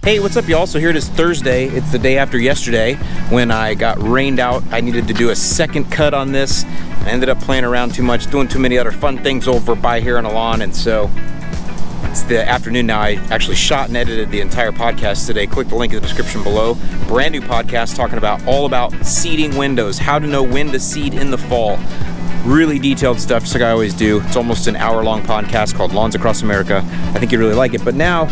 Hey, what's up y'all? So here it is Thursday. It's the day after yesterday when I got rained out. I needed to do a second cut on this. I ended up playing around too much, doing too many other fun things over by here on the lawn, and so it's the afternoon now. I actually shot and edited the entire podcast today. Click the link in the description below. Brand new podcast talking about all about seeding windows, how to know when to seed in the fall. Really detailed stuff, just like I always do. It's almost an hour-long podcast called Lawns Across America. I think you really like it, but now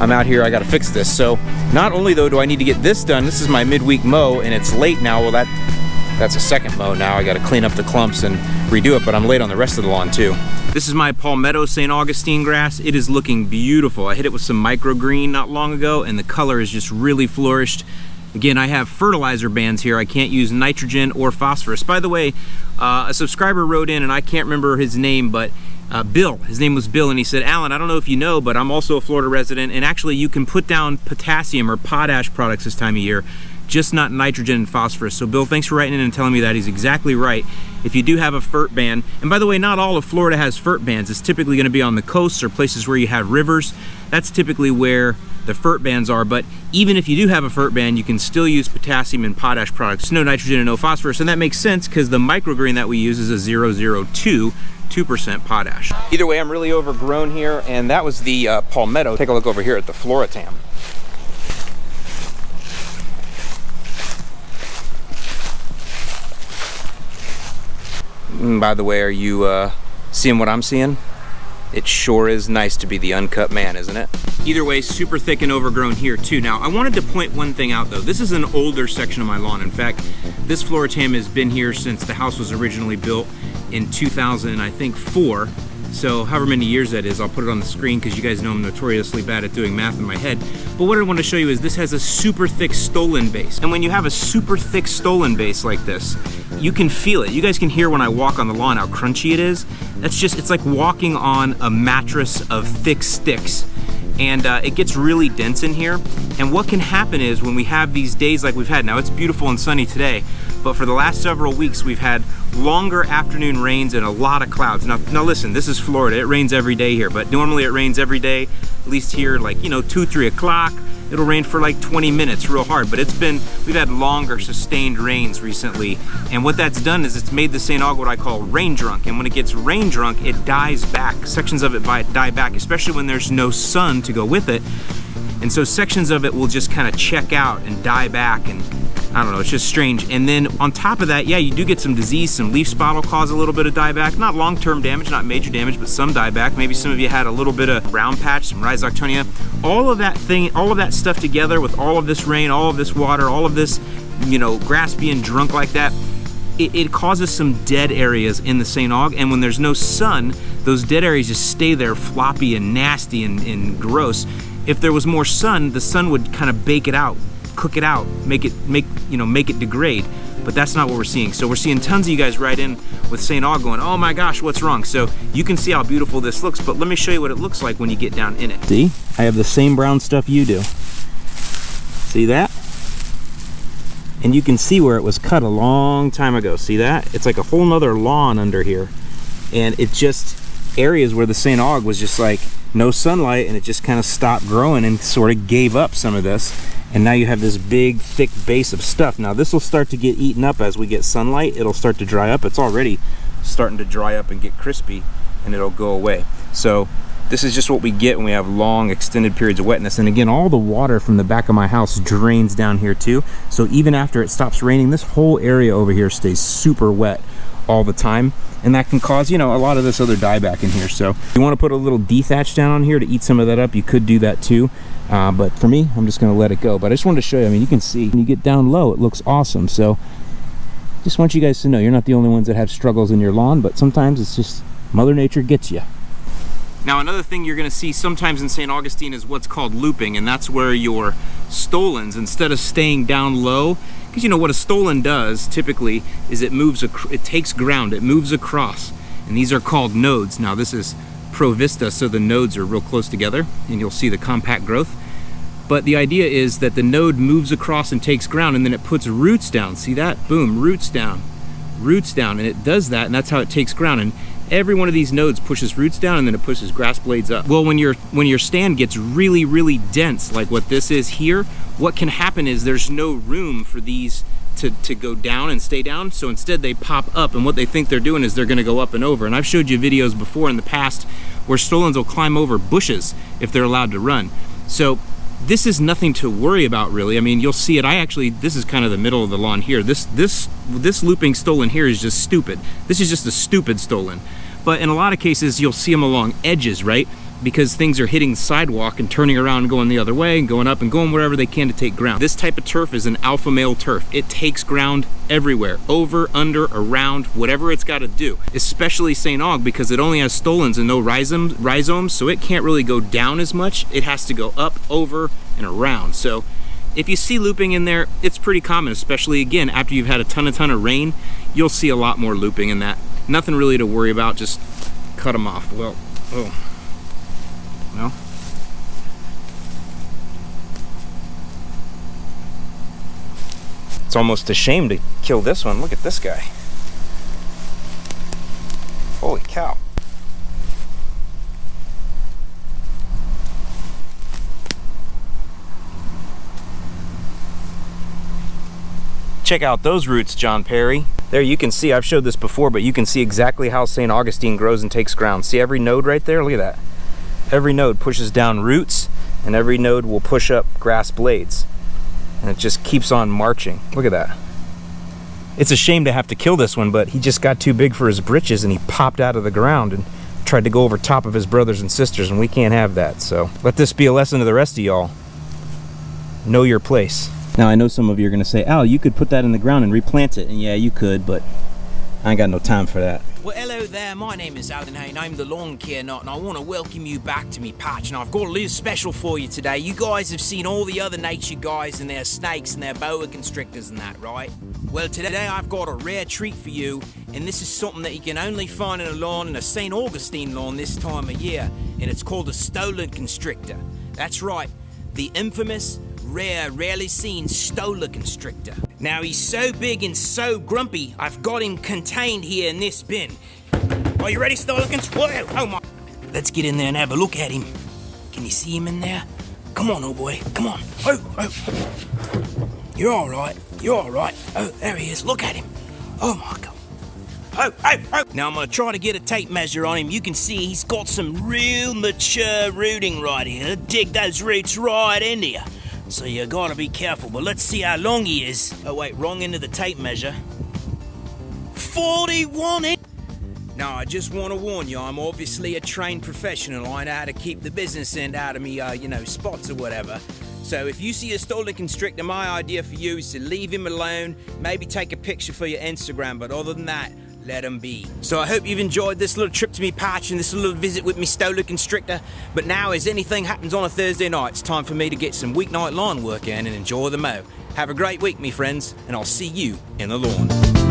I'm out here, I gotta fix this. So not only though do I need to get this done, this is my midweek mow and it's late now. Well, that's a second mow now. I gotta clean up the clumps and redo it, but I'm late on the rest of the lawn too. This is my palmetto St. Augustine grass. It is looking beautiful. I hit it with some microgreen not long ago and the color is just really flourished. Again, I have fertilizer bands here. I can't use nitrogen or phosphorus. By the way, a subscriber wrote in, and I can't remember his name, but Bill, his name was Bill, and he said, Alan, I don't know if you know, but I'm also a Florida resident, and actually you can put down potassium or potash products this time of year, just not nitrogen and phosphorus. So Bill, thanks for writing in and telling me that. He's exactly right. If you do have a fert band, and by the way, not all of Florida has fert bands. It's typically gonna be on the coasts or places where you have rivers. That's typically where the fert bands are, but even if you do have a fert band, you can still use potassium and potash products. No nitrogen and no phosphorus, and that makes sense because the microgreen that we use is a 2% potash. Either way, I'm really overgrown here, and that was the palmetto. Take a look over here at the Floritam. And by the way, are you seeing what I'm seeing? It sure is nice to be the uncut man, isn't it? Either way, super thick and overgrown here too. Now, I wanted to point one thing out though. This is an older section of my lawn. In fact, this Floritam has been here since the house was originally built in 2004. So however many years that is, I'll put it on the screen because you guys know I'm notoriously bad at doing math in my head. But what I want to show you is this has a super thick stolon base. And when you have a super thick stolon base like this, you can feel it. You guys can hear when I walk on the lawn how crunchy it is. It's like walking on a mattress of thick sticks. And it gets really dense in here. And what can happen is when we have these days like we've had, now it's beautiful and sunny today, but for the last several weeks we've had longer afternoon rains and a lot of clouds. Now listen, this is Florida, it rains every day here, but normally it rains every day, at least here, like, you know, 2, 3 o'clock. It'll rain for like 20 minutes real hard, but we've had longer sustained rains recently, and what that's done is it's made the St. Aug what I call rain drunk, and when it gets rain drunk, it dies back. Sections of it die back, especially when there's no sun to go with it, and so sections of it will just kind of check out and die back, and I don't know, it's just strange. And then on top of that, yeah, you do get some disease, some leaf spot will cause a little bit of dieback. Not long-term damage, not major damage, but some dieback. Maybe some of you had a little bit of brown patch, some rhizoctonia. All of that stuff together with all of this rain, all of this water, all of this, you know, grass being drunk like that, it causes some dead areas in the St. Aug, and when there's no sun, those dead areas just stay there floppy and nasty and gross. If there was more sun, the sun would kind of bake it out, cook it out, make it degrade, but that's not what we're seeing. So we're seeing tons of you guys write in with St. Aug going, oh my gosh, what's wrong? So you can see how beautiful this looks, but let me show you what it looks like when you get down in it. See, I have the same brown stuff you do. See that? And you can see where it was cut a long time ago. See that? It's like a whole nother lawn under here. And it just, areas where the St. Aug was just like no sunlight, and it just kind of stopped growing and sort of gave up some of this. And now you have this big thick base of stuff. Now this will start to get eaten up as we get sunlight. It'll start to dry up. It's already starting to dry up and get crispy, and it'll go away. So this is just what we get when we have long extended periods of wetness. And again, all the water from the back of my house drains down here too. So even after it stops raining, this whole area over here stays super wet all the time, and that can cause, you know, a lot of this other dieback in here. So if you want to put a little dethatch down on here to eat some of that up, you could do that too. But for me, I'm just going to let it go. But I just wanted to show you, I mean, you can see when you get down low, it looks awesome. So just want you guys to know you're not the only ones that have struggles in your lawn, but sometimes it's just Mother Nature gets you. Now another thing you're going to see sometimes in St. Augustine is what's called looping, and that's where your stolons, instead of staying down low, because you know what a stolon does typically is it takes ground, it moves across, and these are called nodes. Now this is Pro Vista, so the nodes are real close together, and you'll see the compact growth. But the idea is that the node moves across and takes ground, and then it puts roots down. See that? Boom, roots down, and it does that, and that's how it takes ground. And every one of these nodes pushes roots down and then it pushes grass blades up. Well, when your stand gets really, really dense, like what this is here, what can happen is there's no room for these to go down and stay down, so instead they pop up, and what they think they're doing is they're gonna go up and over. And I've showed you videos before in the past where stolons will climb over bushes if they're allowed to run. So this is nothing to worry about, really. I mean, you'll see it. This is kind of the middle of the lawn here. This looping stolon here is just stupid. This is just a stupid stolon. But in a lot of cases, you'll see them along edges, right? Because things are hitting the sidewalk and turning around and going the other way and going up and going wherever they can to take ground. This type of turf is an alpha male turf. It takes ground everywhere, over, under, around, whatever it's got to do. Especially St. Aug, because it only has stolons and no rhizomes, so it can't really go down as much. It has to go up, over, and around. So if you see looping in there, it's pretty common, especially again after you've had a ton of rain. You'll see a lot more looping in that. Nothing really to worry about, just cut them off. Well, well, it's almost a shame to kill this one. Look at this guy. Holy cow. Check out those roots, John Perry. There you can see, I've showed this before, but you can see exactly how St. Augustine grows and takes ground. See every node right there? Look at that. Every node pushes down roots, and every node will push up grass blades. And it just keeps on marching. Look at that. It's a shame to have to kill this one, but he just got too big for his britches and he popped out of the ground and tried to go over top of his brothers and sisters, and we can't have that. So let this be a lesson to the rest of y'all. Know your place. Now I know some of you are gonna say, Al, you could put that in the ground and replant it. And yeah, you could, but I ain't got no time for that. Well, hello there, my name is Alan Hayne, I'm the lawn care nut, and I want to welcome you back to me patch. And I've got a little special for you today. You guys have seen all the other nature guys and their snakes and their boa constrictors and that, right? Well, today I've got a rare treat for you, and this is something that you can only find in a lawn, in a St. Augustine lawn this time of year, and it's called a stolon-constrictor. That's right, the infamous, rare, rarely seen stolon-constrictor. Now he's so big and so grumpy, I've got him contained here in this bin. Are you ready, stolon-constrictor? Oh my. Let's get in there and have a look at him. Can you see him in there? Come on, old boy, come on. Oh. You're all right, you're all right. Oh, there he is, look at him. Oh my God. Oh. Now I'm gonna try to get a tape measure on him. You can see he's got some real mature rooting right here. Dig those roots right into you. So you gotta be careful, but let's see how long he is. Oh wait, wrong end of the tape measure. 41 inches. Now I just want to warn you, I'm obviously a trained professional. I know how to keep the business end out of me, spots or whatever. So if you see a stolon-constrictor, my idea for you is to leave him alone, maybe take a picture for your Instagram, but other than that, let him be. So I hope you've enjoyed this little trip to me patch and this little visit with me stolon-constrictor. But now, as anything happens on a Thursday night, it's time for me to get some weeknight lawn work in and enjoy the mow. Have a great week, me friends, and I'll see you in the lawn.